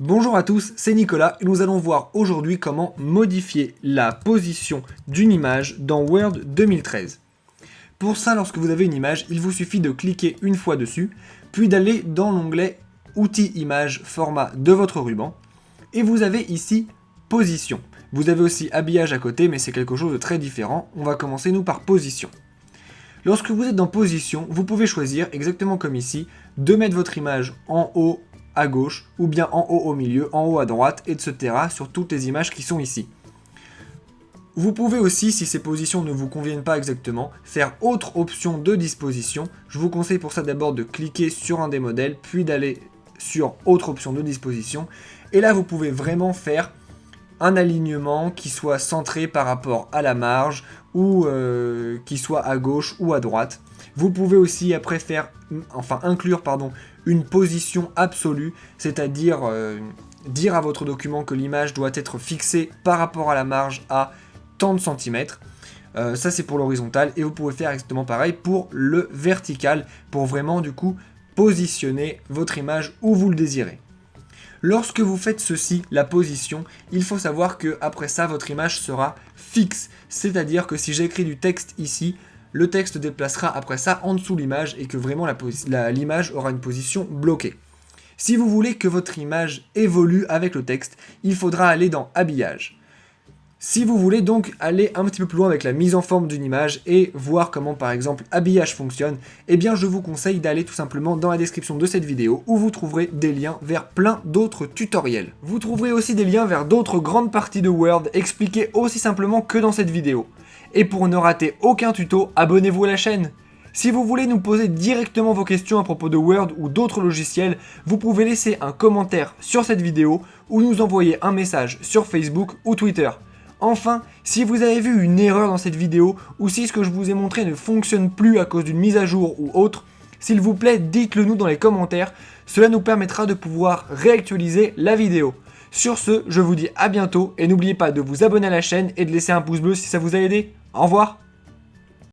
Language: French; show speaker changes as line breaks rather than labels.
Bonjour à tous, c'est Nicolas et nous allons voir aujourd'hui comment modifier la position d'une image dans Word 2013. Pour ça, lorsque vous avez une image, il vous suffit de cliquer une fois dessus, puis d'aller dans l'onglet Outils images format de votre ruban, et vous avez ici Position. Vous avez aussi Habillage à côté, mais c'est quelque chose de très différent. On va commencer nous par Position. Lorsque vous êtes dans Position, vous pouvez choisir, exactement comme ici, de mettre votre image en haut à gauche, ou bien en haut au milieu, en haut à droite, etc. sur toutes les images qui sont ici. Vous pouvez aussi, si ces positions ne vous conviennent pas exactement, faire autre option de disposition. Je vous conseille pour ça d'abord de cliquer sur un des modèles, puis d'aller sur autre option de disposition. Et là, vous pouvez vraiment faire un alignement qui soit centré par rapport à la marge, ou qui soit à gauche ou à droite. Vous pouvez aussi après inclure une position absolue, c'est-à-dire dire à votre document que l'image doit être fixée par rapport à la marge à tant de centimètres. Ça c'est pour l'horizontal, et vous pouvez faire exactement pareil pour le vertical, pour vraiment du coup positionner votre image où vous le désirez. Lorsque vous faites ceci, la position, il faut savoir que après ça, votre image sera fixe. C'est-à-dire que si j'écris du texte ici, le texte déplacera après ça en dessous de l'image et que vraiment l'image aura une position bloquée. Si vous voulez que votre image évolue avec le texte, il faudra aller dans Habillage. Si vous voulez donc aller un petit peu plus loin avec la mise en forme d'une image et voir comment par exemple Habillage fonctionne, eh bien je vous conseille d'aller tout simplement dans la description de cette vidéo où vous trouverez des liens vers plein d'autres tutoriels. Vous trouverez aussi des liens vers d'autres grandes parties de Word expliquées aussi simplement que dans cette vidéo. Et pour ne rater aucun tuto, abonnez-vous à la chaîne. Si vous voulez nous poser directement vos questions à propos de Word ou d'autres logiciels, vous pouvez laisser un commentaire sur cette vidéo ou nous envoyer un message sur Facebook ou Twitter. Enfin, si vous avez vu une erreur dans cette vidéo, ou si ce que je vous ai montré ne fonctionne plus à cause d'une mise à jour ou autre, s'il vous plaît, dites-le nous dans les commentaires, cela nous permettra de pouvoir réactualiser la vidéo. Sur ce, je vous dis à bientôt, et n'oubliez pas de vous abonner à la chaîne et de laisser un pouce bleu si ça vous a aidé. Au revoir!